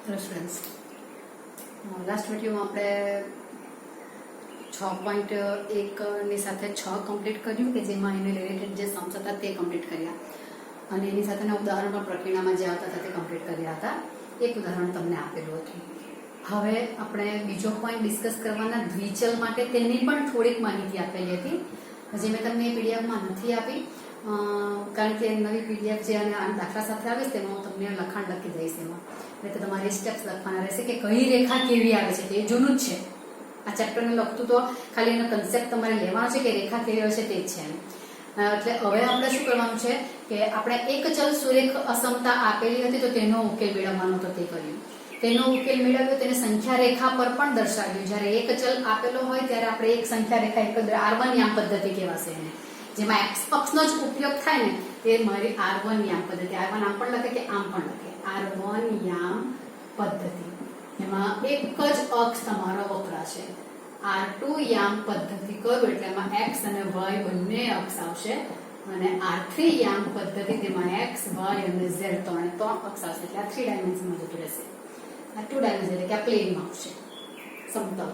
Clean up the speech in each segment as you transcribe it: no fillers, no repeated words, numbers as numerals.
Hello students, last વિડીયોમાં આપણે 6.1 ની સાથે 6 કમ્પ્લીટ કર્યું કે જેમાં એને રિલેટેડ જે સમ્સ હતા તે કમ્પ્લીટ કર્યા અને એની સાથેના ઉદાહરણ પણ પ્રક્રિયામાં જે આવતા હતા તે કમ્પ્લીટ કર્યા હતા. એક ઉદાહરણ તમને આપેલું હતું. હવે આપણે બીજો પોઈન્ટ ડિસ્કસ કરવાના દ્વિચલ માટે તેની પણ થોડીક માહિતી આપેલી હતી, જે મેં તમને પીડીએફમાં નથી આપી કારણ કે નવી પીડીએફ જે અને દાખલા સાથે આવીશ તેમાં હું તમને લખાણ લખી દઈશ. એમાં એટલે તમારે સ્ટેપ્સ લખવાના રહેશે કે કઈ રેખા કેવી આવે છે. તે જૂનું જ છે. આ ચેપ્ટરને લખતું તો ખાલી એનો કન્સેપ્ટ તમારે લેવાનો છે કે રેખા કેવી આવે છે તે જ છે. એટલે હવે આપણે શું કરવાનું છે કે આપણે એક ચલ સુરેખ અસમતા આપેલી હતી તો તેનો ઉકેલ મેળવવાનો તો તે કર્યું. તેનો ઉકેલ મેળવ્યો તેને સંખ્યા રેખા પર પણ દર્શાવ્યું. જ્યારે એક ચલ આપેલો હોય ત્યારે આપણે એક સંખ્યા રેખા એક R1 યામ પદ્ધતિ કહેવાશે એને, જેમાં x અક્ષનો જ ઉપયોગ થાય ને તે મારી R1 યામ પદ્ધતિ. R1 આમ પણ લખે કે આમ પણ લખે, R1 યામ પદ્ધતિ. એમાં એક જ અક્ષ તમારો વપરાશે. R2 યામ પદ્ધતિ કરું એટલે એમાં x અને y બંને અક્ષ આવશે અને R3 યામ પદ્ધતિ તેમાં x, y અને z ત્રણ અક્ષ આવશે. એટલે આ 3 ડાયમેન્શનમાં જતું રહેશે. આ 2 ડાયમેન્શન એટલે કે આ પ્લેનમાં આવશે, સમતલ.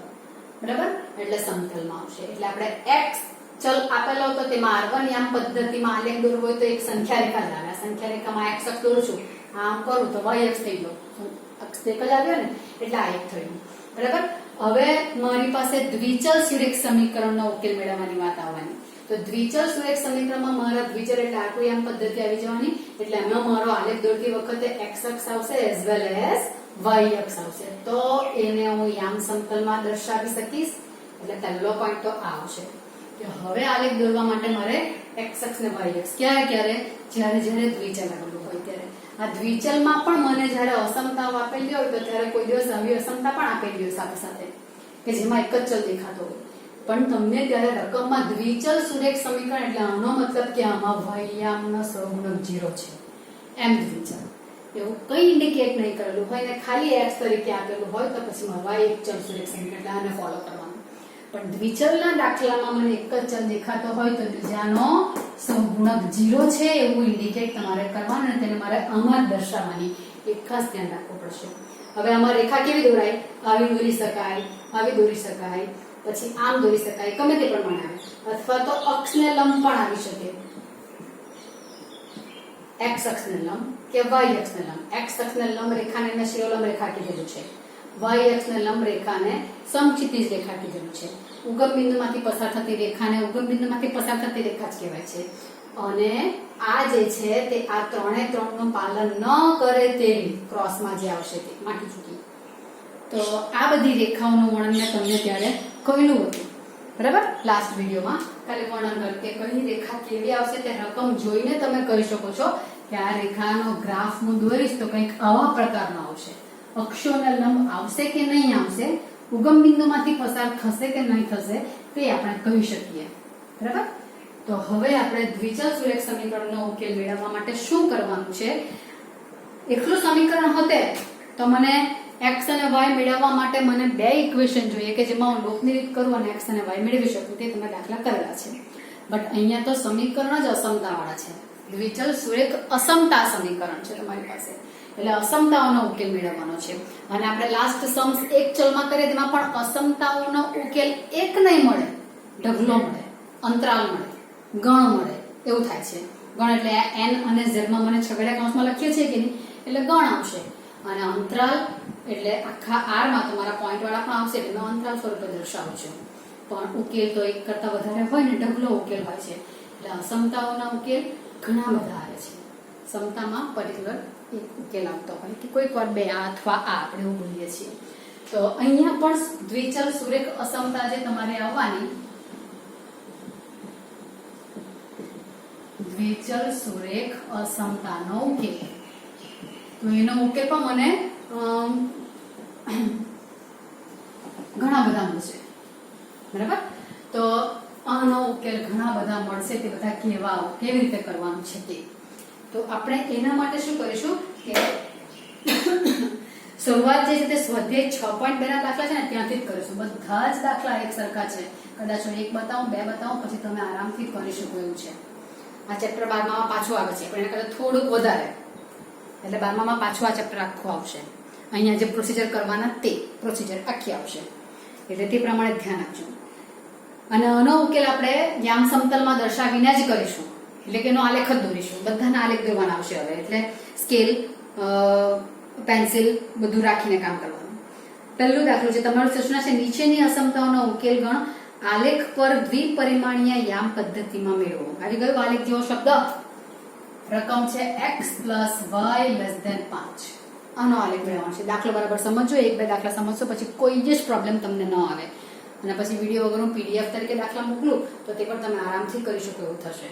બરાબર? એટલે સમતલમાં આવશે. એટલે આપણે x ચલ આપેલો હતો તેમાં R1 યામ પદ્ધતિમાં આલેખ દોરવો હોય તો એક સંખ્યા રેખા જ આવે. આ સંખ્યા રેખામાં x અક્ષ દોરું છું, આમ કરું તો y અક્ષ થઈ ગયો, અક્ષ એક જ આવ્યો ને એટલે આ એક થયું. બરાબર? હવે મારી પાસે દ્વિચલ સુરેખ સમીકરણનો ઉકેલ મેળવવાની વાત આવવાની. તો દ્વિચલ સુરેખ સમીકરણમાં મારા દ્વિચલ એટલે R2 યામ પદ્ધતિ આવી જવાની. એટલે એમાં મારો આલેખ દોરતી વખતે x અક્ષ આવશે as well as y અક્ષ આવશે. તો એને હું યામ સમતલમાં દર્શાવી શકીશ. એટલે પહેલો પોઈન્ટ તો આ આવશે કે હવે આલેખ દોરવા માટે મારે x અક્ષ ને y અક્ષ ક્યારે જ્યારે દ્વિચલ આવેલું હોય ત્યારે. આ દ્વિચલમાં પણ મને જ્યારે અસમતા આપેલી હોય તો ત્યારે કોઈ દિવસ આવી અસમતા પણ આપેલી હોય સાથે સાથે કે જેમાં એક જ ચલ દેખાતો હોય. પણ તમને ત્યારે રકમમાં દ્વિચલ સુરેખ સમીકરણ એટલે આનો મતલબ કે આમાં y યામનો સહગુણક 0 છે એમ દ્વિચલ. એવું કઈ ઇન્ડિકેટ નહીં કરેલું હોય ને ખાલી x તરીકે આપેલું હોય તો પછી y એક ચલ સુરેખ સમીકરણ એટલે આને ફોલો કરવાનું. પણ દ્વિચલના દાખલામાં મને એક જ ચલ દેખાતો હોય તો બીજાનો સહગુણક 0 છે એવું ઇન્ડિકેટ તમારે કરવાનું અને તેને મારે આમાં દર્શાવવાની એક ખાસ ધ્યાન રાખવું પડશે. હવે આમાં રેખા કેવી દોરાય? આવી દોરી શકાય, આવી દોરી શકાય, પછી આમ દોરી શકાય, ગમે તે પ્રમાણે આવે. અથવા તો અક્ષને લંબ પણ આવી શકે. x અક્ષને લંબ કે y અક્ષને લંબ. x અક્ષને લંબ રેખાને મેં શિરોલંબ રેખા કીધેલું છે. y અક્ષને લંબ રેખાને સમક્ષિતિજ રેખા કીધેલું છે. ઉગમ બિંદુમાંથી પસાર થતી રેખાને ઉગમ બિંદુમાંથી પસાર થતી રેખા જ કહેવાય છે. અને આ જે છે તે આ ત્રણે ત્રણનું પાલન ન કરે તેવી ક્રોસમાં જે આવશે તે માટી ચૂકી. તો આ બધી રેખાઓનું વર્ણન મેં તમને ત્યારે કહેલું હતું. બરાબર? લાસ્ટ વિડીયોમાં ખાલી વર્ણન કર્યું કે કઈ રેખા કેવી આવશે તે રકમ જોઈને તમે કહી શકો છો કે આ રેખાનો ગ્રાફ હું દોરીશ તો કંઈક આવા પ્રકારનો આવશે. અક્ષોને લંબ આવશે કે નહીં આવશે, ઉગમ બિંદુમાંથી પસાર થશે કે નહીં થશે તે આપણે કહી શકીએ. બરાબર? તો હવે આપણે દ્વિચલ સુરેખ સમીકરણનો ઉકેલ મેળવવા માટે શું કરવાનું છે? એકલું સમીકરણ હોતે તો મને x અને y મેળવવા માટે મને બે ઇક્વેશન જોઈએ કે જેમાં હું લોપની રીત કરું અને x અને y મેળવી શકું. તે તમે દાખલા કરેલા છે. બટ અહીંયા તો સમીકરણ જ અસમતાવાળા છે. દ્વિચલ સુરેખ અસમતા સમીકરણ છે તમારી પાસે. એટલે અસમતાઓનો ઉકેલ મેળવવાનો છે. અને આપણે લાસ્ટ સમ્સ એક ચલમાં કરીએ તેમાં પણ અસમતાઓનો ઉકેલ એક નહીં મળે, ઢગલો મળે, અંતરાલ મળે, ગણ મળે, એવું થાય છે. ગણ એટલે n અને z માં મને છગડીયા કૌંસમાં લખીએ છીએ કે નહીં એટલે ગણ આવશે. અને અંતરાલ એટલે આખા r માં તમારા પોઈન્ટ વાળા પણ આવશે એટલે અંતરાલ સ્વરૂપે દર્શાવું છું. પણ ઉકેલ તો એક કરતા વધારે હોય ને, ઢગલો ઉકેલ હોય છે. એટલે અસમતાઓના ઉકેલ ઘણા બધા આવે છે. સમતામાં પર્ટિક્યુલર એક ઉકેલ આવતો હોય કે કોઈક વાર બે આ અથવા આ આપણે એવું બોલીએ છીએ. તો અહીંયા પણ દ્વિચલ સુરેખ અસમતા જે તમારે આવવાની, દ્વિચલ સુરેખ અસમતાનો ઉકેલ, તો એનો ઉકેલ પણ મને ઘણા બધા મળશે. બરાબર? તો આનો ઉકેલ ઘણા બધા મળશે. તે બધા કેવી રીતે કરવાનું છે તે તો આપણે એના માટે શું કરીશું કે શરૂઆત જે છે તે સ્વાધ્યાય 6.2 ના દાખલા છે ને ત્યાંથી જ કરીશું. બધા જ દાખલા એક સરખા છે. કદાચ હું એક બતાવું, બે બતાવું, પછી તમે આરામથી કરી શકો એવું છે. આ ચેપ્ટર 12માં પાછું આવે છે પણ એના કરતા થોડુંક વધારે. એટલે 12માં પાછું આ ચેપ્ટર આખું આવશે. અહીંયા જે પ્રોસિજર કરવાના તે પ્રોસિજર આખી આવશે, એટલે તે પ્રમાણે ધ્યાન આપજો. અને આનો ઉકેલ આપણે યામ સમતલમાં દર્શાવીને જ કરીશું, એટલે કે એનો આલેખ જ દોરીશું. બધાના આલેખ દોરવાના આવશે હવે, એટલે સ્કેલ, પેન્સિલ બધું રાખીને કામ કરવાનું. પહેલું દાખલો છે તમારું સૂચના છે નીચેની અસમતાઓનો ઉકેલ ગણ આલેખ પર દ્વિપરિમાણીય યામ પદ્ધતિમાં મેળવો. આવી ગયો આલેખ જેવો શબ્દ. રકમ છે x + y <5. આનો આલેખ મેળવવાનો છે. દાખલો બરાબર સમજો, એક બે દાખલા સમજશો પછી કોઈ જ પ્રોબ્લેમ તમને ન આવે. અને પછી વિડીયો વગર હું PDF તરીકે દાખલા મોકલું તો તે પણ તમે આરામથી કરી શકો એવું થશે.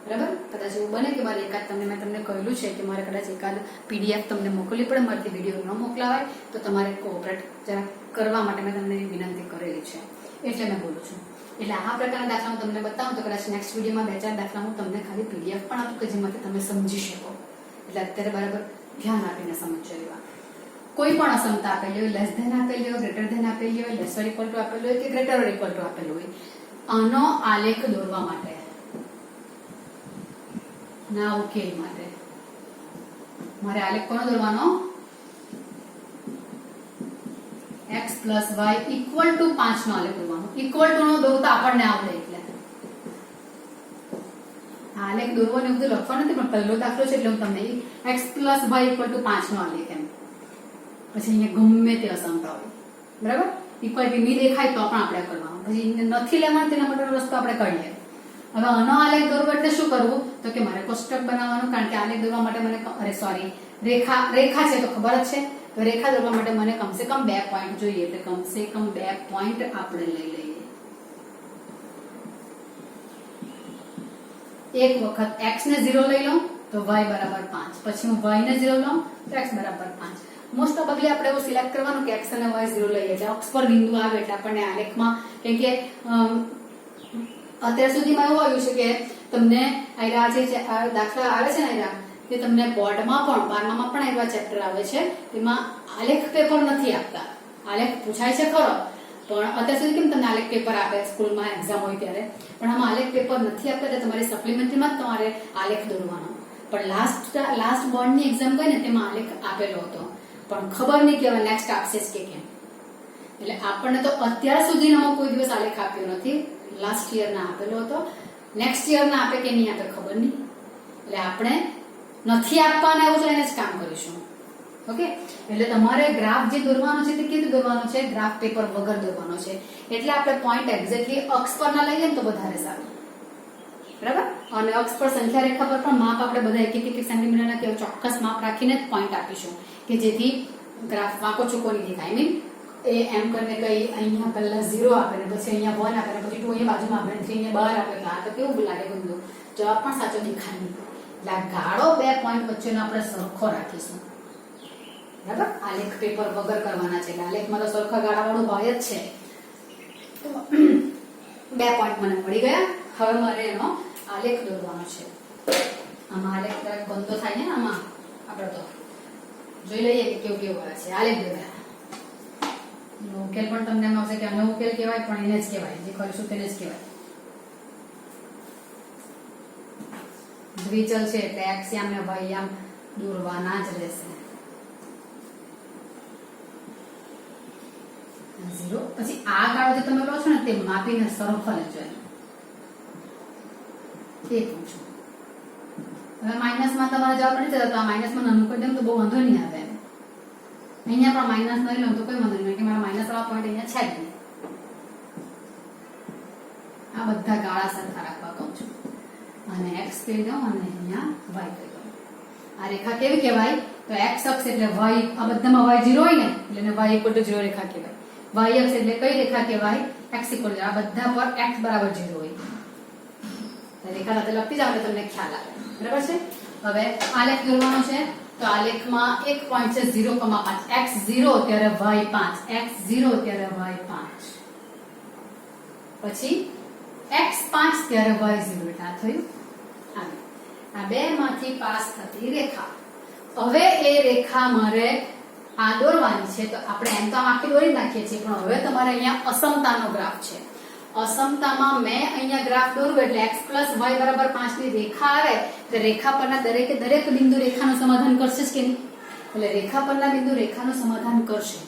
બરાબર? કદાચ એવું બને કે મારે એકાદ મેં તમને કહેલું છે કે મારે કદાચ એકાદ PDF તમને મોકલવી પડે, મારાથી વિડીયો ન મોકલાવાય તો તમારે કોઓપરેટ જરા કરવા માટે મેં તમને વિનંતી કરેલી છે, એટલે મેં બોલું છું. એટલે આ પ્રકારના દાખલા હું તમને બતાવું તો કદાચ નેક્સ્ટ વિડીયોમાં 2-4 દાખલા હું તમને ખાલી PDF પણ આપું કે જેમાંથી તમે સમજી શકો. એટલે અત્યારે બરાબર ધ્યાન આપીને સમજજો. એવા કોઈ પણ અસમતા આપેલી હોય, લેસ ધેન આપેલી હોય, ગ્રેટર ધેન આપેલી હોય, લેસર ઇક્વલ ટુ આપેલું હોય કે ગ્રેટર ઇક્વલ ટુ આપેલું હોય, આનો આલેખ દોરવા માટે, ના ઉકેલ માટે મારે આલેખ કોનો દોરવાનો? x + y = 5 નો આલેખ દોરવાનો. ઇક્વલ ટુ નો દોરતા આપણને આવડે એટલે આલેખ દોરવાનો એવું બધું લખવાનું નથી, પણ પહેલો દાખલો છે એટલે હું તમને x + y = 5 નો આલેખ એમ. પછી અહીંયા ગમે તે અસમતા હોય, બરાબર, ઇક્વાલિટી નહીં દેખાય તો પણ આપણે કરવાનું. પછી નથી લેવાનું તેના માટેનો રસ્તો આપણે કાઢીએ. હવે આનો આલેખ દોરવો એટલે શું કરવું? તો કે મારે કોષ્ટક બનાવવાનું, કારણ કે આલેખ દોરવા માટે મને રેખા છે તો ખબર જ છે. તો રેખા દોરવા માટે મને કમસે કમ 2 પોઈન્ટ જોઈએ, એટલે કમસે કમ 2 પોઈન્ટ આપણે લઈ લઈએ. એક વખત x ને 0 લઈ લઉં તો y = 5, પછી હું y ને 0 લઉં તો x = 5. મોસ્ટ ઓફલી આપણે એવું સિલેક્ટ કરવાનું કે x અને y 0 લઈએ એટલે અક્ષ પર બિંદુ આવે એટલે આપણને આલેખમાં, કેમ કે અત્યાર સુધીમાં એવું આવ્યું છે કે તમને આ જે દાખલા આવે છે ને તે તમને બોર્ડમાં પણ 12માં પણ એવા ચેપ્ટર આવે છે, તેમાં આલેખ પેપર નથી આપતા. આલેખ પૂછાય છે ખરો, પણ અત્યાર સુધી કેમ તમને આલેખ પેપર આપે સ્કૂલમાં એક્ઝામ હોય ત્યારે, પણ આમાં આલેખ પેપર નથી આપતા. એટલે તમારી સપ્લિમેન્ટરીમાં જ તમારે આલેખ દોરવાનો. પણ લાસ્ટ બોર્ડની એક્ઝામ ગઈ ને તેમાં આલેખ આપેલો હતો, પણ ખબર નહીં કે હવે નેક્સ્ટ આપશે કે કેમ. એટલે આપણને તો અત્યાર સુધીમાં કોઈ દિવસ આલેખ આપ્યો નથી. લાસ્ટ યર ના આપેલો હતો, નેક્સ્ટ યર ના આપે કે નહીં આપે ખબર નહીં. એટલે આપણે નથી આપવાના એવું છે એને જ કામ કરીશું. ઓકે, એટલે તમારે ગ્રાફ જે દોરવાનો છે તે કેવી દોરવાનો છે? ગ્રાફ પેપર વગર દોરવાનો છે. એટલે આપણે પોઈન્ટ એક્ઝેક્ટલી અક્ષ પર ના લઈએ ને તો વધારે સારું, બરાબર. અને અક્ષ પર સંખ્યા રેખા પર પણ માપ આપણે બધા 1-1 સેન્ટીમીટરના કેવો ચોક્કસ માપ રાખીને જ પોઈન્ટ આપીશું કે જેથી ગ્રાફ વાંકો ચોખ્ખો નહીં દેખાય. આઈ મીન એ એમ કરીને કઈ અહીંયા પહેલા 0 આપે ને પછી અહીંયા 1 આપે ને પછી 2 અહીંયા બાજુમાં આપે ને 3 અહીંયા બહાર આપે, આ તો કેવું લાગે બધું, જવાબ પણ સાચો દેખાય નહીં. એટલે આ ગાળો 2 પોઈન્ટ વચ્ચેનો આપણે સરખો રાખીશું, બરાબર. આલેખ પેપર વગર કરવાના છે એટલે આલેખમાં તો સરખા ગાળાવાળું હોય જ છે. તો 2 પોઈન્ટ મને મળી ગયા. હવે મારે એનો આલેખ દોરવાનો છે. આમાં આલેખ ગંદો થાય ને, આમાં આપણે તો જોઈ લઈએ કે કેવું કેવું આવે છે. આલેખ દોર્યા ઉકેલ પણ તમને એમ આવશે કે આનો ઉકેલ કહેવાય, પણ એને જ કહેવાય, જે કરીશું તેને જ કહેવાય. દ્વિચલ છે એટલે x યામ ને y યામ દોરવાના જ રહેશે. 0 પછી આ ગાળો જે તમે લો છો ને તે માપીને સરફળ લેજો તે પૂછું. હવે માઇનસમાં તમારે જવાબ નથી જતો, આ માઇનસમાં નાનું કરી દેમ તો બહુ વાંધો નહીં આવે. અહીંયા પણ માઇનસ નહીં લઉં તો કોઈ વાંધો નહીં, કે મારા માઇનસ વાળા પોઈન્ટ અહીંયા છે જ નહીં. આ બધા ગાળા સરખા રાખવા કહું છું, અને x કહી દઉં અને અહીંયા y કહી દઉં. આ રેખા કેવી કહેવાય? તો x અક્ષ એટલે y, આ બધામાં y 0 હોય ને એટલે y = 0 રેખા કહેવાય. y અક્ષ એટલે કઈ રેખા કહેવાય? x = 0. આ બધા પર x = 0 હોય. રેખા સાથે લખતી જાવ એટલે તમને ખ્યાલ આવે, બરાબર છે. હવે આલેખ દોરવાનો છે તો આલેખમાં એક પોઈન્ટ છે 0,5. x 0 ત્યારે y 5, x 0 ત્યારે y 5, પછી x 5 ત્યારે y 0. એટલે આ થયું. આ બે માંથી પાસ થતી રેખા. હવે એ રેખા મારે આ દોરવાની છે તો આપણે એમ તો આખી દોરી નાખીએ છીએ, પણ હવે તમારે અહીંયા અસમતાનો ગ્રાફ છે. અસમતામાં મેં અહીંયા ગ્રાફ દોર્યું એટલે x + y = 5 ની રેખા આવે તો રેખા પરના દરેકે દરેક બિંદુ રેખાનું સમાધાન કરશે જ કે નહીં? એટલે રેખા પરના બિંદુ રેખાનું સમાધાન કરશે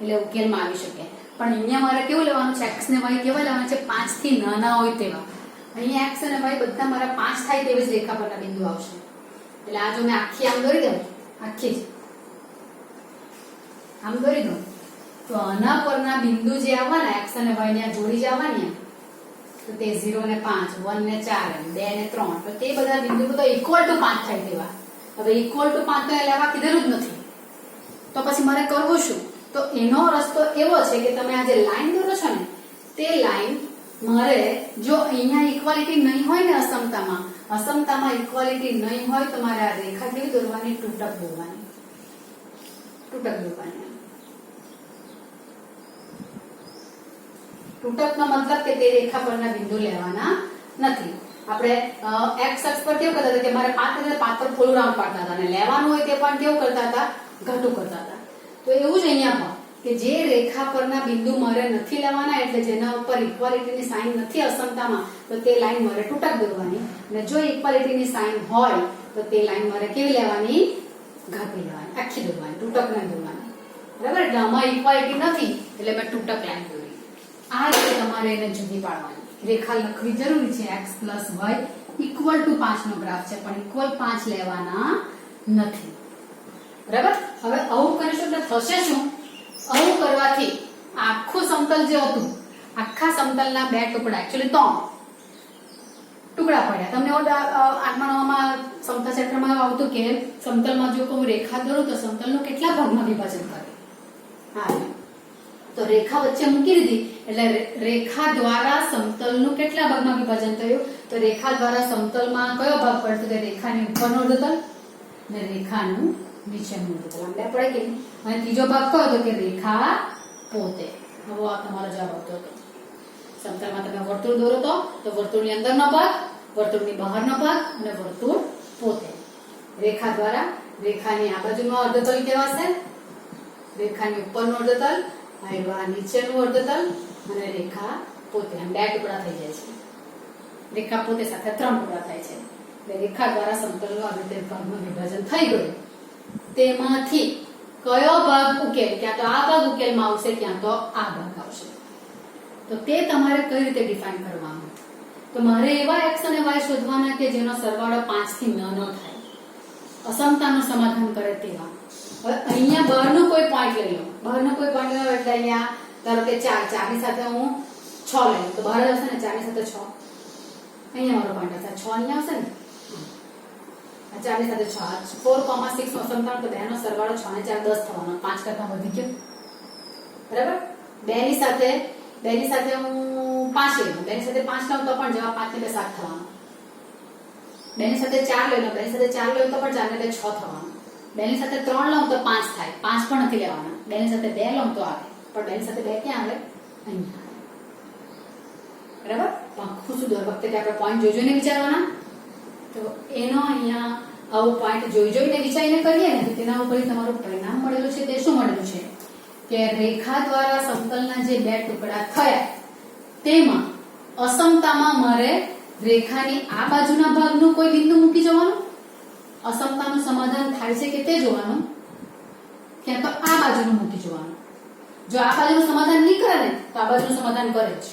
એટલે ઉકેલમાં આવી શકે. પણ અહીંયા મારે કેવું લેવાનું છે, x ને y કેવા લેવાના છે, 5 થી નાના હોય તેવા. અહીંયા x અને y બધા મારા 5 થાય તેવી જ રેખા પરના બિંદુ આવશે. એટલે આ જો મેં આખી આમ દોરી દઉં, આખી જ આમ દોરી દઉં, તો આના પરના બિંદુ જે આવવાના x અને y ને જોડી જ આવવાની, તો તે 0 ને 5, 1 ને 4, 2 ને 3, તો તે બધા બિંદુ તો ઇક્વલ ટુ 5 થાય તેવા. હવે ઇક્વલ ટુ 5 તો લેવા કીધેલું જ નથી, તો પછી મારે કરવું શું? તો એનો રસ્તો એવો છે કે તમે આ જે લાઈન દોરો છો ને, તે લાઈન મારે જો અહીંયા ઇક્વાલિટી નહીં હોય ને, અસમતામાં ઇક્વાલિટી નહીં હોય તો મારે આ રેખા કેવી દોરવાની? તૂટક દોરવાની. તૂટકનો મતલબ કે તે રેખા પરના બિંદુ લેવાના નથી. આપણે x અક્ષ પર કેવું કરતા હતા કે મારે 5 એટલે 5 પર ફૂલ રાઉન્ડ પાડતા હતા, અને લેવાનું હોય તે પણ કેવું કરતા હતા? ઘાટું કરતા હતા. તો એવું જ અહીંયા પણ કે જે રેખા પરના બિંદુ મારે નથી લેવાના, એટલે જેના ઉપર ઇક્વાલિટીની સાઇન નથી અસમતામાં, તો તે લાઈન મારે તૂટક દોરવાની. અને જો ઇક્વાલિટીની સાઇન હોય તો તે લાઈન મારે કેવી લેવાની? ઘાટી લેવાની, આખી દોરવાની, તૂટક નહીં દોરવાની. બરાબર? એટલે આમાં ઇક્વાલિટી નથી એટલે મેં તૂટક લાઈન દોરી. આ રીતે તમારે એને જુદી પાડવાની. રેખા લખવી જરૂરી છે. x y ઇક્વલ ટુ 5 નો ગ્રાફ છે, પણ ઇક્વલ 5 લેવાના નથી. બરાબર? હવે આવું કરીશું એટલે થશે શું? આવું કરવાથી આખું સમતલ જે હતું, આખા સમતલના બે ટુકડા, એક્ચ્યુઅલી 3 ટુકડા પડ્યા. તમને 8મા 9માં સમતલ ચેપ્ટરમાં આવતું કે સમતલમાં જો કોઈ રેખા દોરું તો સમતલનું કેટલા ભાગમાં વિભાજન કરે. હા, તો રેખા વચ્ચે મૂકી દીધી એટલે રેખા દ્વારા સમતલનું કેટલા ભાગમાં વિભાજન થયું? તો રેખા દ્વારા સમતલમાં કયો ભાગ પડતો? તો રેખાની ઉપરનો અર્ધતલ અને રેખાનું નીચેનું અર્ધતલ. આમ બે પડે કે નહીં? અને ત્રીજો ભાગ કયો હતો? કે રેખા પોતે. હવે આ તમારો જવાબ આવતો હતો. સમતલમાં તમે વર્તુળ દોરો તો વર્તુળની અંદરનો ભાગ, વર્તુળની બહારનો ભાગ અને વર્તુળ પોતે. રેખા દ્વારા રેખાની આ બાજુનો અર્ધતલ કહેવાશે, રેખાની ઉપરનો અર્ધતલ, આ નીચેનું અર્ધતલ અને રેખા પોતે. આમ બે ટુકડા થઈ જાય છે. રેખા પોતે સાથે 3 ટુકડા થાય છે. એટલે રેખા દ્વારા સમતલનું આ રીતે ભાગમાં વિભાજન થઈ ગયું. તેમાંથી કયો ભાગ ઉકેલ? ક્યાં તો આ ભાગ ઉકેલમાં આવશે, ક્યાં તો આ ભાગ આવશે. તો તે તમારે કઈ રીતે ડિફાઇન કરવાનું? તો મારે એવા x અને y શોધવાના કે જેનો સરવાળો 5 થી નાનો થાય, અસમતાનું સમાધાન કરે તેવા. હવે અહીંયા બહારનો કોઈ પોઈન્ટ લઈ લો. બહારનો કોઈ પોઈન્ટ લો એટલે અહીંયા ધારો કે 4 ની સાથે હું 6 લઈ લઉં, તો બહાર આવશે ને 4 ની સાથે 6. અહીંયા મારો પોઈન્ટ હશે 6, અહીંયા આવશે ને 4 ની સાથે 6. 4,6 નો અસમતાનો, તો બેનો સરવાળો 6 ને 4 10 થવાનો, 5 કરતા વધી ગયો. બરાબર? 2 ની સાથે હું 5 લઈ લઉં, 2 ની સાથે 5 લઉં તો પણ જવાબ 5 ને 2 7 થવાનો. 2 ની સાથે 4 લઈ લઉં, 2 ની સાથે 4 લઉં તો પણ 4 ને 2 6 થવાનો. 2 ની સાથે 3 લઉં તો 5 થાય, 5 પણ નથી લેવાના. 2 ની સાથે 2 લઉં તો આવે, પણ 2 ની સાથે 2 ક્યાં આવે? અહીંયા. બરાબર? આખું શું દર વખતે આપણે પોઈન્ટ જોઈને વિચારવાના. તો એનો અહીંયા આવું પોઈન્ટ જોઈને વિચારીને કરીએ ને, તેના ઉપર તમારું પરિણામ મળેલું છે. તે શું મળેલું છે? કે રેખા દ્વારા સમતલના જે બે ટુકડા થયા તેમાં અસમતામાં મારે રેખાની આ બાજુના ભાગનું કોઈ બિંદુ મૂકી જવાનું, અસમતાનું સમાધાન થાય છે કે તે જોવાનું, ક્યાં તો આ બાજુનું મૂકી જવાનું. જો આ બાજુનું સમાધાન નહીં કરે ને તો આ બાજુનું સમાધાન કરે જ.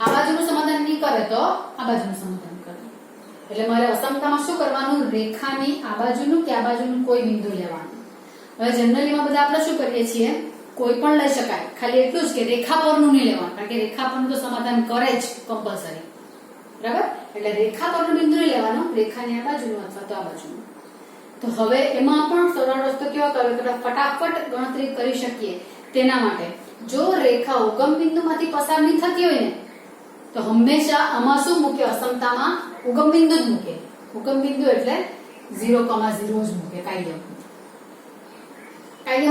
આ બાજુનું સમાધાન નહીં કરે તો આ બાજુનું સમાધાન કરે. એટલે મારે અસમતામાં શું કરવાનું? રેખાની આ બાજુનું કે આ બાજુનું કોઈ બિંદુ લેવાનું. હવે જનરલીમાં બધા આપણે શું કરીએ છીએ? કોઈ પણ લઈ શકાય, ખાલી એટલું જ કે રેખા પરનું નહીં લેવાનું, કારણ કે રેખા પરનું તો સમાધાન કરે જ કમ્પલસરી. બરાબર? એટલે રેખા પરનું બિંદુ નહીં લેવાનું, રેખાની આ બાજુનું અથવા તો આ બાજુનું. તો હવે એમાં પણ સરળ રસ્તો કેવો કરવો કે ફટાફટ ગણતરી કરી શકીએ. તેના માટે જો રેખા ઉગમ બિંદુમાંથી પસાર નહીં થતી હોય ને, તો હંમેશા આમાં શું મૂકે? અસમતામાં ઉગમ બિંદુ જ મૂકે. ઉગમ બિંદુ એટલે 0,0 જ મૂકે. કાયદેમ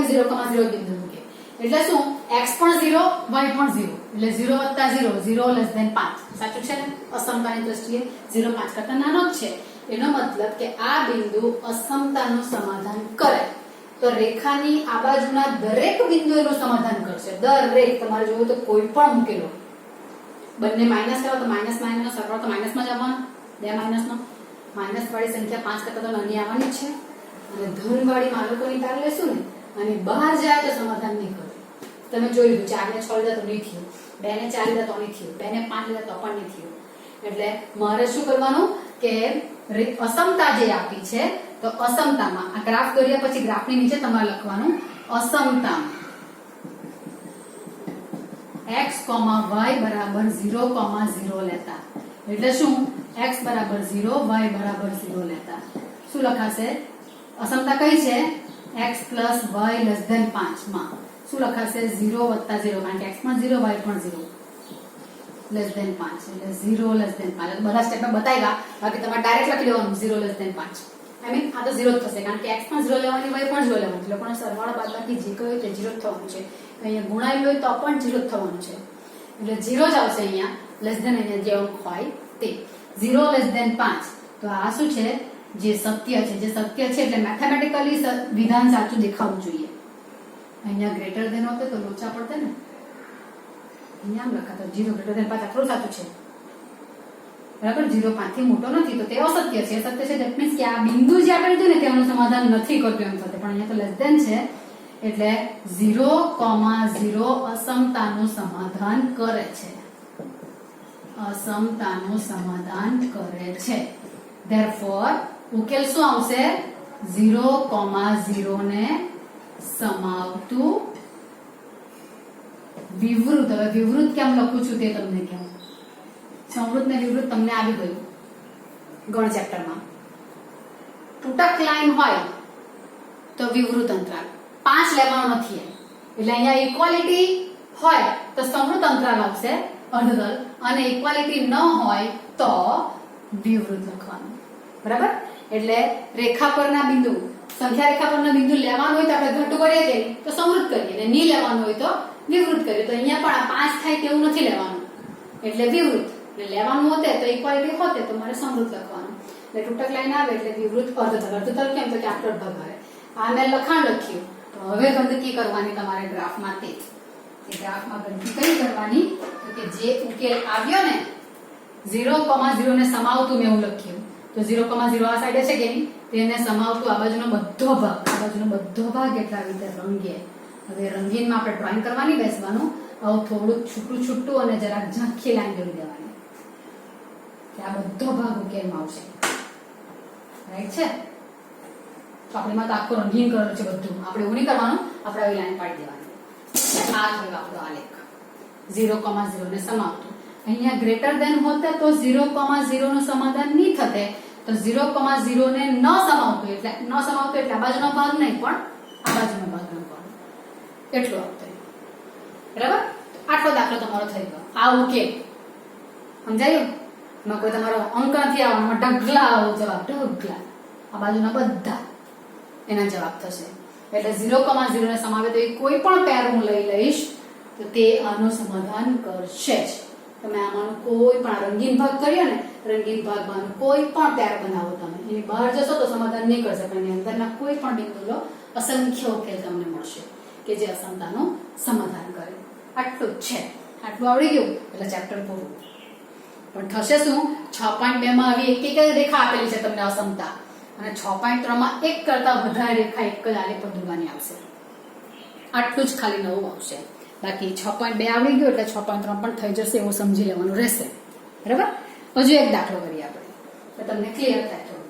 0,0 બિંદુ મૂકે. એટલે શું? x પણ 0, y પણ 0. એટલે 0 + 0, 0 < 5. સાચું છે ને? અસમતાની દ્રષ્ટિએ 0 5 કરતા નાનો જ છે. એનો મતલબ કે આ બિંદુ અસમતાનું સમાધાન કરે તો રેખાની આ બાજુના દરેક બિંદુઓનું સમાધાન કરશે. દરેક તમારે જોવું તો કોઈ પણ મૂકેલો, બંને માઇનસ કરો તો માઇનસ માઇનસ સરવાળો તો માઇનસમાં જ આવવાનો. બે માઇનસનો, માઇનસ વાળી સંખ્યા 5 કરતા તો નાની આવવાની જ છે. અને ધનવાળી માલકોની તાર લેશું ને અને બહાર જાય તો સમાધાન નહીં કરે. તમે જોઈ લીધું 4 ને 6 લીધા તો નહીં થયું, 2 ને 4 લીધા તો નહીં થયું, 2 ને 5 લીધા તો પણ નહીં થયું. એટલે મારે શું કરવાનું કે અસમતા જે આપી છે તો અસમતામાં આ ગ્રાફ દોર્યા પછી ગ્રાફની નીચે તમારે લખવાનું અસમતામાં x, y બરાબર 0, 0 લેતા. એટલે શું x બરાબર 0, y બરાબર 0 લેતા શું લખાશે? અસમતા કઈ છે? x plus y less than 5 માં શું લખાશે? 0 વત્તા 0, કારણ કે x માં 0, y પણ 0, less than 5 એટલે 0 less than 5. બધા સ્ટેપમાં બતાવ્યા, બાકી તમારે ડાયરેક્ટ લખી દેવાનું 0 less than 5. આઈ મીન આ તો 0 જ થશે, કારણ કે x પણ 0 લેવાની, y પણ 0 લેવાની. એટલે પણ સરવાળો બાદબાકી જે કયો તે 0 જ થવાનું છે. અહીંયા ગુણાયેલું હોય તો પણ 0 જ થવાનું છે. એટલે 0 જ આવશે અહીંયા, less than અહીંયા જે અંક હોય તે 0 less than 5. તો આ શું છે? જે સત્ય છે. જે સત્ય છે એટલે મેથેમેટિકલી વિધાન સાચું દેખાવું જોઈએ. અહીંયા ગ્રેટર ધેન હોતે તો લોચા પડતે ને. અહીંયા આમ લખાતો 0 ગ્રેટર ધેન 5 આટલું સાચું છે, બરાબર. 0 5 થી મોટો નથી તો તે અસત્ય છે. સત્ય છે ધેટ મીન્સ કે આ બિંદુ જે આપણે લીધું ને તેનું સમાધાન નથી કરતું એમ થશે, પણ અહીંયા તો લેસ ધેન છે એટલે 0,0 અસમતાનું સમાધાન કરે છે. અસમતાનું સમાધાન કરે છે. ધેરફોર ઉકેલ શું આવશે? 0,0 ને સમાવતું વિવૃત. હવે વિવૃત કેમ લખું છું તે તમને કહું. સંવૃત ને વિવૃત તમને આવી ગયું ગણ ચેપ્ટરમાં. તૂટક લાઈન હોય તો વિવૃત અંતરાલ 5 લેવાનો નથી, એટલે અહીંયા ઇક્વાલિટી હોય તો સંવૃત અંતરાલ આવશે અર્ધતલ, અને ઇક્વાલિટી ન હોય તો વિવૃત લખવાનું, બરાબર. એટલે રેખા પરના બિંદુ, સંખ્યા રેખા પરના બિંદુ લેવાનું હોય તો આપણે ઘટું કરીએ કે તો સંવૃત કરીએ, અને નહીં લેવાનું હોય તો વિવૃત કરીએ. તો અહીંયા પણ આ 5 થાય તેવું નથી લેવાનું, એટલે વિવૃત. એટલે લેવાનું હોતે તો ઇક્વાલિટી હોતે તો મારે સંવૃત લખવાનું. એટલે તૂટક લાઈન આવે એટલે વિવૃત અર્ધતલ. અર્ધતલ કેમ તો કે આટલો ભાગ આવે. આ મેં લખાણ લખ્યું. તો હવે ગણતરી કરવાની તમારે ગ્રાફમાં તે ગ્રાફમાં ગણતરી કઈ કરવાની તો કે જે ઉકેલ આવ્યો ને 0,0 ને સમાવતું મેં એવું લખ્યું. તો 0,0 આ સાઈડે છે કે નહીં, તેને સમાવતું આ બાજુનો બધો ભાગ, આ બાજુનો બધો ભાગ એટલા રીતે રંગીએ. હવે રંગીનમાં આપણે ડ્રોઈંગ કરવાની બેસવાનું. આવું થોડુંક છૂટું છૂટું અને જરાક ઝાંખી લાઈન દોરી દેવાની. આ બધો ભાગ ઉકેલમાં આવશે, રાઈટ છે. ચોકડીમાં તો આખું રંગીન કરેલું છે બધું. આપણે એવું નહીં કરવાનું, આપણે આવી લાઈન પાડી દેવાની. આ થયો આપણો આલેખ 0,0 ને સમાવતું. અહીંયા ગ્રેટર ધેન હોતે તો 0,0 નું સમાધાન નહીં થતે, તો 0,0 ને ન સમાવતું એટલે આ બાજુનો ભાગ નહીં પણ આ બાજુનો ભાગ લખવાનો, એટલું આવતું, બરાબર. આટલો દાખલો તમારો થઈ ગયો. આ ઉકેલ સમજાયું? એમાં કોઈ તમારો અંક નથી આવવાનો, ઢગલા આવો જવાબ, ઢગલા આ બાજુના બધા એના જવાબ થશે. એટલે 0,0 ને સમાવે તો એ કોઈ પણ પેર હું લઈ લઈશ તો તે આનું સમાધાન કરશે જ. તમે આમાંનો કોઈ પણ રંગીન ભાગ કર્યો ને, રંગીન ભાગમાં કોઈ પણ પેર બનાવો, તમે એની બહાર જશો તો સમાધાન નહીં કરશે, પણ એની અંદરના કોઈ પણ બિંદુનો અસંખ્ય ઉકેલ તમને મળશે કે જે અસમતાનું સમાધાન કરે. આટલું જ છે. આટલું આવડી ગયું એટલે ચેપ્ટર પૂરું. પણ થશે શું? 6.2 માં આવી એક રેખા આપેલી છે તમને અસમતા, અને 6.3 માં એક કરતા વધારે રેખા એક જ આલેખ પર દોરવાની આવશે. આટલું જ ખાલી નવું આવશે. બાકી 6.2 આવડી ગયો એટલે 6.3 પણ થઈ જશે એવું સમજી લેવાનું રહેશે, બરાબર. હજુ એક દાખલો કરીએ આપણે તો તમને ક્લિયર થાય થોડું.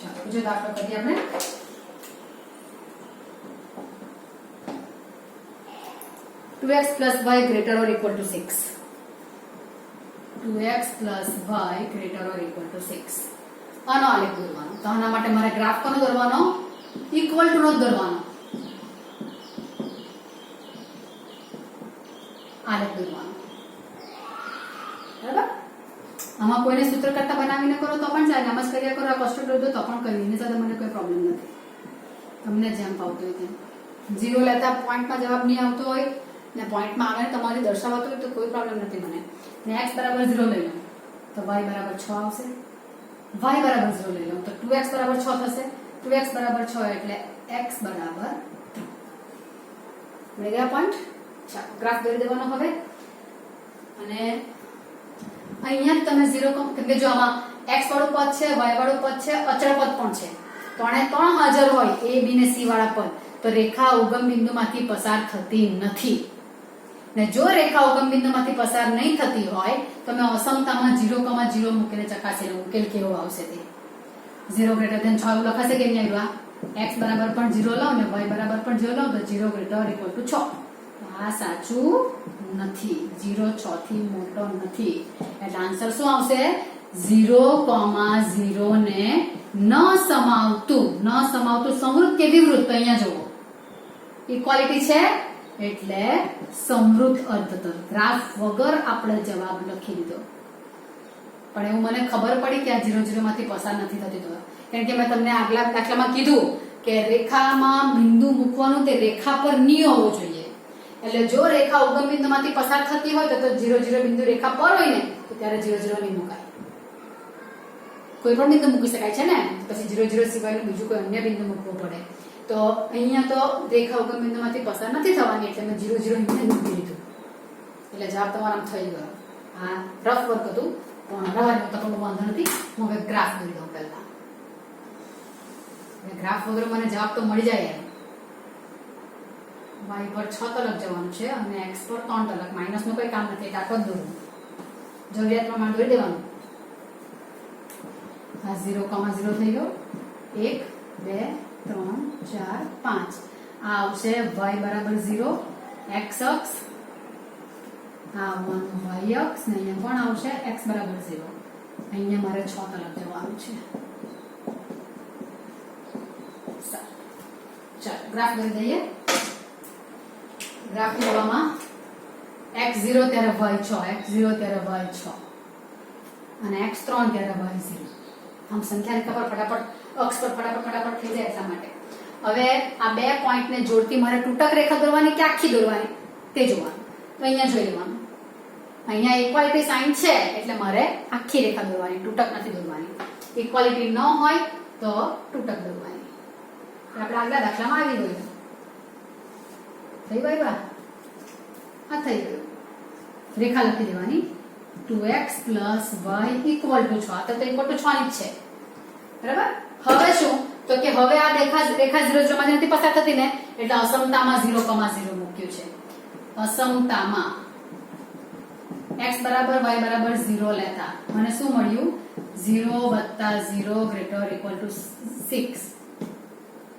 ચાલો બીજો દાખલો કરીએ આપણે. x plus y greater or equal to 6. 2x plus y greater or equal to 6. આનો આલેખ દોરવાનો. તો આના માટે મારે ગ્રાફ કોનો દોરવાનો? ઇક્વલ ટુ નો દોરવાનો. આલેખ દોરવાનો, બરાબર. આમાં કોઈને સૂત્ર કરતા બનાવીને કરો તો પણ ચાલે, આમ જ કર્યા કરો, આ કોષ્ટક દોરો તો પણ કરી, એની સાથે મને કોઈ પ્રોબ્લેમ નથી. તમને જેમ ફાવતું હોય તેમ. 0 લેતા પોઈન્ટમાં જવાબ નહીં આવતો હોય ને પોઈન્ટમાં આવે તમારી દર્શાવતો હોય તો કોઈ પ્રોબ્લેમ નથી મને. ને x બરાબર 0 લઈ લો તો y બરાબર 6 આવશે. y બરાબર 0 લઈ લો તો 2x બરાબર 6 થશે. 2x બરાબર 6 એટલે x બરાબર 3 મળી ગયા પોઈન્ટ. ચાલો ગ્રાફ દોરી દેવાનો હવે. અને અહીંયા તમે 0 કેમ કે જો આમાં x વાળું પદ છે, y વાળું પદ છે, અચળ પદ પણ છે. ત્રણે ત્રણ હાજર હોય a b ને c વાળા પદ તો રેખા ઉગમ બિંદુમાંથી પસાર થતી નથી. ને જો રેખા ઉગમ બિંદુમાંથી પસાર નહીં થતી હોય તો મેં અસમતામાં 0,0 મૂકીને ચકાસીને ઉકેલ કેવો આવશે તે 0 ગ્રેટર ધેન 6 એવું લખાશે કે નહીં આવ્યું? x બરાબર પણ 0 લો ને y બરાબર પણ 0 લો તો 0 ગ્રેટર ઇક્વલ ટુ 6. આ સાચું નથી. 0 6 થી મોટો નથી. એટલે આન્સર શું આવશે? 0,0 ને ન સમાવતું સમૃદ્ધ કે વિવૃદ્ધ તો અહીંયા જુઓ ઇક્વાલિટી છે એટલે સમૃદ્ધ અર્ધતલ. ગ્રાફ વગર આપણે જવાબ લખી દીધો. પણ એવું મને ખબર પડી કે આ 0 0 માંથી પસાર નથી થતી તો કારણ કે મેં તમને આગલા દાખલામાં કીધું કે રેખામાં બિંદુ મૂકવાનું તે રેખા પર નહીં હોવું જોઈએ. એટલે જો રેખા ઉગમ બિંદુમાંથી પસાર થતી હોય તો 0 0 બિંદુ રેખા પર હોય ને તો ત્યારે 0 0 નહીં મુકાય. કોઈ પણ બિંદુ મૂકી શકાય છે ને, પછી 0 0 સિવાયનું બીજું કોઈ અન્ય બિંદુ મૂકવું પડે. તો અહીંયા તો રેખા ઉગમ બિંદુમાંથી પસાર નથી થવાની એટલે મેં 0 0 અહીંયા મૂકી દીધું. એટલે જવાબ તમારો આમ થઈ ગયો. આ રફ વર્ક હતું પણ રવાનું તો પણ વાંધો નથી. હું હવે ગ્રાફ દોરી દઉં પહેલા. ગ્રાફ વગર મને જવાબ તો મળી જાય. y પર 6 તરફ જવાનું છે અને x પર 3 તરફ. માઇનસ નું કોઈ કામ નથી. આખો જ દોરું. જરૂરિયાત પ્રમાણે દોરી દેવાનું. આ 0,0 થઈ ગયો. 1 2 3 4 5. આ આવશે y બરાબર 0 x અક્ષ. આ 1 y અક્ષ ને અહીંયા પણ આવશે x બરાબર 0. અહીંયા મારે 6 તરફ જવાનું છે. ચાલો ગ્રાફ દોરી દઈએ. ગ્રાફ દોરવામાં x0 ત્યારે y6, x0 ત્યારે y6 અને x3 ત્યારે y0. આમ સંખ્યા રેખા પર ફટાફટ અક્ષ પર ફટાફટ થઈ જાય એટલા માટે. હવે આ બે પોઈન્ટ ને જોડતી મારે તૂટક રેખા દોરવાની કે આખી દોરવાની તે જોવાનું. તો અહીંયા જોઈ લેવાનું. અહીંયા ઇક્વાલિટી સાઇન છે એટલે મારે આખી રેખા દોરવાની, તૂટક નથી દોરવાની. ઇક્વાલિટી ન હોય તો તૂટક દોરવાની. આપણે આગલા દાખલામાં આવી ગયું. થઈ ગયું બા? આ થઈ ગયું. રેખા લખી દેવાની 2x + y = 6. આ તો ઇક્વલ ટુ 6 ની જ છે. બરાબર? હવે શું? તો કે હવે આ રેખા 0 0 માંથી નથી પસાર થતી ને એટલે અસમતામાં 0,0 મૂક્યું છે. અસમતામાં x બરાબર y બરાબર 0 લેતા મને શું મળ્યું? 0 + 0 > 6.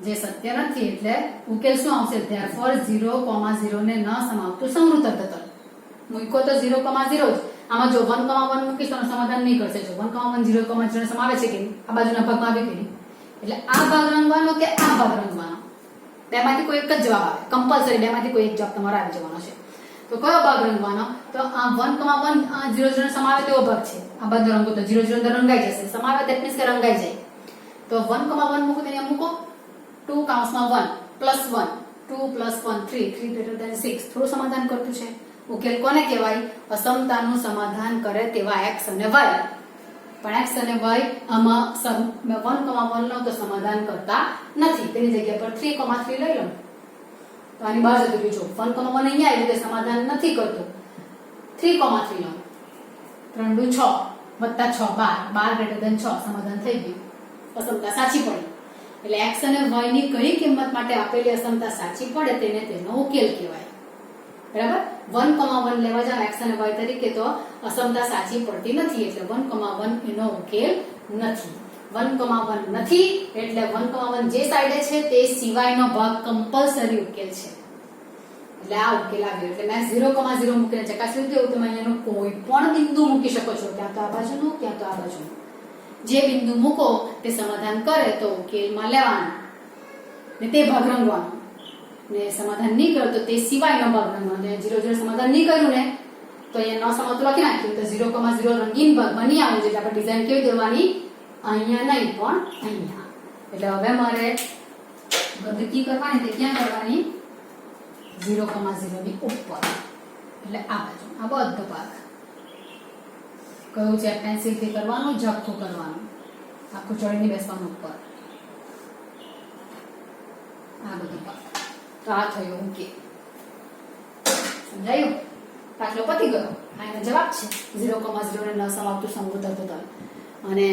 જે સત્ય નથી એટલે ઉકેલ શું આવશે? therefore 0,0 ને ન સમાવતું સમૃદ્ધ અર્ધતલ. મૂક્યો તો 0,0 જ. આમાં જો 1,1 મૂકીશ તો સમાધાન નહીં કરશે. જો 1,1 0,0 સમાવે છે કે આ બાજુના ભાગમાં આવી ગઈ. એટલે આ ભાગ રંગવાનો કે આ ભાગ રંગવાનો, બેમાંથી કોઈ એક જ જવાબ આવે. કમ્પલસરી બેમાંથી કોઈ એક જવાબ તમારો આવી જવાનો છે. તો કયો ભાગ રંગવાનો? તો આ 1,1 આ 0 0 સમાવે તેવો ભાગ છે. આ બાજુ રંગો તો 0 0 રંગાઈ જશે. સમાવે that means કે રંગાઈ જાય. તો 1,1 મૂકો તો અહીંયા મૂકો 2 + 1 2 + 1 3 3 > 6. થોડું સમાધાન કરતું છે. ઉકેલ કોને કહેવાય? અસમતાનું સમાધાન કરે તેવા x અને y. પણ x અને y આમાં 1,1 નો તો સમાધાન કરતા નથી. તેની જગ્યા પર 3,3 લઈ લો. તો આની બાજુ જતું જો 1,1 અહીંયા આવી રીતે સમાધાન નથી કરતું. 3,3 લો. 3 × 6 + 6 12 > 6 સમાધાન થઈ ગયું. અસમતા સાચી પડી. એટલે x અને y ની કઈ કિંમત માટે આપેલી અસમતા સાચી પડે તેને તેનો ઉકેલ કહેવાય. બરાબર? 1,1 લેવા જાવ x અને y તરીકે તો અસમતા સાચી પડતી નથી એટલે 1,1 એનો ઉકેલ નથી. 1,1 નથી એટલે 1,1 જે સાઈડે છે તે સિવાયનો ભાગ કમ્પલસરી ઉકેલ છે. એટલે આ ઉકેલ આવ્યો. એટલે મેં 0,0 મૂકીને ચકાસ્યું કે તમે અહીંયાનો કોઈ પણ બિંદુ મૂકી શકો છો. ક્યાં તો આ બાજુનું ક્યાં તો આ બાજુનું. જે બિંદુ મૂકો તે સમાધાન કરે તો ઉકેલમાં લેવાનું ને તે ભાગ રંગવાનો. ને સમાધાન નહીં કર્યો તો તે સિવાયનો ભાગ રંગવાનો. 0 0 સમાધાન નહીં કર્યું ને તો અહીંયા ન સમાવતું લખી નાખ્યું તો 0,0 રંગીન ભાગમાં નહીં આવે. એટલે આપણે ડિઝાઇન કેવી દોરવાની? અહીંયા નહીં પણ અહીંયા. એટલે હવે મારે ગંદકી કરવાની તે ક્યાં કરવાની? 0,0 ની ઉપર. એટલે આ બાજુ આ બધો ભાગ કયું છે? પેન્સિલ થી કરવાનું, ઝાખું કરવાનું, આખું ચડીને બેસવાનું ઉપર. આ બધો ભાગ. તો આ થયો ઓકે. સમજાયું? દાખલો પતી ગયો. આ એનો જવાબ છે 0,0 ને ન સમાવતું સમવૃત્ત અર્ધતલ, અને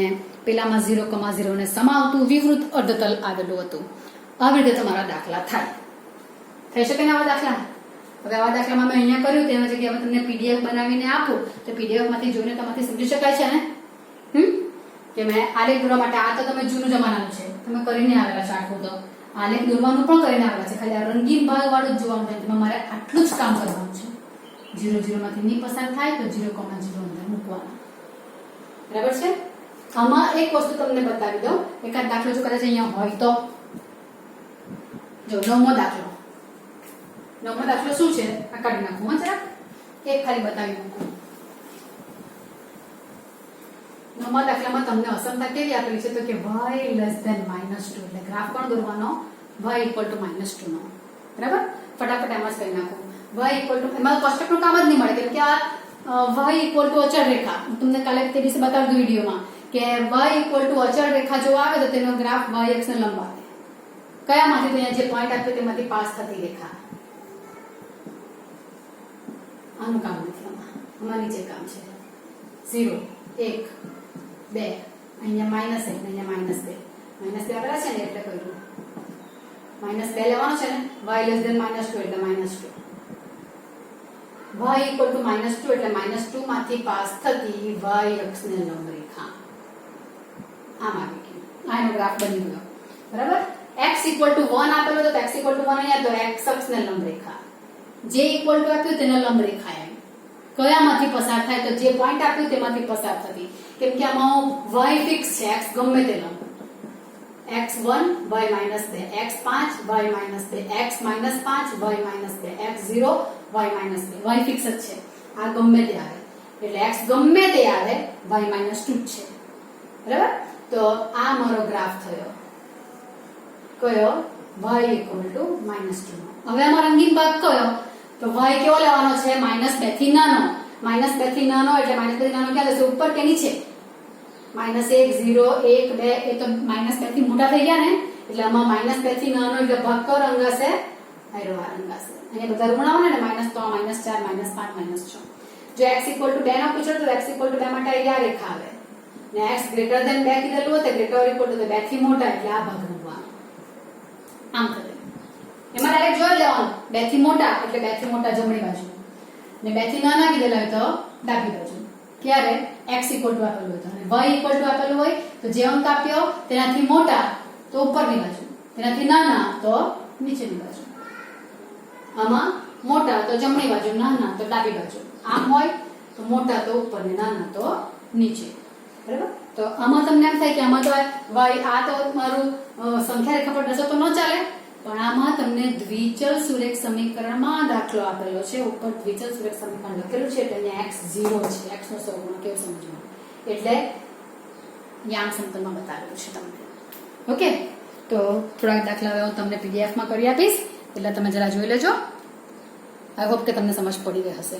પેલામાં 0,0 ને સમાવતું વિવૃત અર્ધતલ આવેલું હતું. આવી રીતે તમારા દાખલા થાય. થઈ શકે ને આવા દાખલા? હવે આવા દાખલામાં મેં અહીંયા કર્યું તેના જગ્યાએ તમને પીડીએફ બનાવીને આપું તો પીડીએફ માંથી જોઈને તમારાથી સમજી શકાય છે ને કે મેં આલેખ દોરવા માટે, આ તો તમે જૂનું જમાનાનું છે, તમે કરીને આવેલા છો. આટલું તો આલેખ દોરવાનું પણ કરીને આવેલા છે, ખાલી આ રંગીન ભાગ વાળું જ જોવાનું છે. તેમાં મારે આટલું જ કામ કરવાનું છે. 0,0 માંથી ની પસાર થાય તો 0,0 અંદર મૂકવાના. બરાબર છે? આમાં એક વસ્તુ તમને બતાવી દઉં. એકાદ દાખલો જો કદાચ અહીંયા હોય તો જો 9મો દાખલો. 9મો દાખલો શું છે? આ કાઢી નાખું જરા, એક ખાલી બતાવી મૂકું. 9મા દાખલામાં તમને અસમતા કેવી આપેલી છે તો કે y less than -2, એટલે ગ્રાફ પણ દોરવાનો y equal to -2 નો. બરાબર? ફટાફટ એમ જ કરી નાખું. y equal to, એમાં કોષ્ટકનું કામ જ નહીં મળે કેમ કે આ y equal to અચળ રેખા, તમને કાલે તે દિવસે બતાવ્યું વિડીયોમાં કે y equal to અચળ રેખા જો આવે તો તેનો ગ્રાફ y અક્ષને લંબ આવે. કયામાંથી? તો અહીંયા જે પોઈન્ટ આપ્યો તેમાંથી પાસ થતી રેખા. આનું કામ નથી આમાં નીચે કામ છે. 0, 1, 2, અહીંયા -1 ને અહીંયા -2. -2 આપેલા છે ને એટલે કર્યું. -2 લેવાનો છે ને, y less than -2 એટલે -2. y equal to -2 એટલે -2 માંથી પાસ થતી y અક્ષને લંબ રેખા. આમ આવી ગયું. આ એનો ગ્રાફ બની ગયો. બરાબર? x equal to 1 આપેલો તો x equal to 1 અહીંયા તો x અક્ષને લંબ રેખા. j equal to આપ્યું તેને લંબ રેખા. એમ કયામાંથી પસાર થાય તો જે પોઈન્ટ આપ્યું તેમાંથી પસાર થતી. કેમ કે આમાં y ફિક્સ છે, x ગમે તે લંબ. x1 y -2, x5 y -2, x -5 y -2, x0 y -2. y fix જ છે. આ ગમે તે આવે એટલે x ગમે તે આવે y -2 છે. બરાબર? તો આ મારો ગ્રાફ થયો કયો? y equal to -2 નો. હવે આમાં રંગીન ભાગ કયો? તો y કેવો લેવાનો છે? -2 થી નાનો. -2 થી નાનો એટલે -2 થી નાનો ક્યાં જશે? ઉપર કે નીચે? -1, 0, 1, 2 એ તો -2 થી મોટા થઈ ગયા ને, એટલે આમાં -2 થી નાનો એટલે ભાગ કયો રંગાશે? આયરો આ રંગાશે. અહીંયા બધા ઋણ આવે ને, -3, -4, -5, -6. જો x equal to 2 નો પૂછો તો x equal to 2 માટે આ રેખા આવે ને x greater than 2 કીધેલું હોય તો greater or equal to 2 થી મોટા એટલે આ ભાગ રંગવાનો. આમ કરે. એમાં ડાયરેક્ટ જોઈ લેવાનું 2 થી મોટા એટલે 2 થી મોટા જમણી બાજુ ને 2 થી નાના કીધેલા હોય તો ડાબી બાજુ. ક્યારે? x equal to આપેલું હોય તો, અને y equal to આપેલું હોય તો જે અંક આપ્યો તેનાથી મોટા તો ઉપરની બાજુ, તેનાથી નાના તો નીચેની બાજુ. આમાં મોટા તો જમણી બાજુ, નાના તો ડાબી બાજુ. આમ હોય તો મોટા તો ઉપર ને નાના તો નીચે. બરાબર? તો આમાં તમને એમ થાય કે આમાં તો y આ તો મારું સંખ્યા રેખા પર દસો તો ન ચાલે, પણ આમાં તમને દ્વિચલ સુરેખ સમીકરણમાં દાખલો આપેલો છે. ઉપર દ્વિચલ સુરેખ સમીકરણ લખેલું છે એટલે અહીંયા x0 છે. x નો સહગુણક કેવું સમજવું એટલે યામ સમતલમાં બતાવેલું છે તમને. ઓકે, તો થોડાક દાખલા હવે હું તમને પીડીએફ માં કરી આપીશ એટલે તમે જરા જોઈ લેજો. આઈ હોપ કે તમને સમજ પડી ગઈ હશે.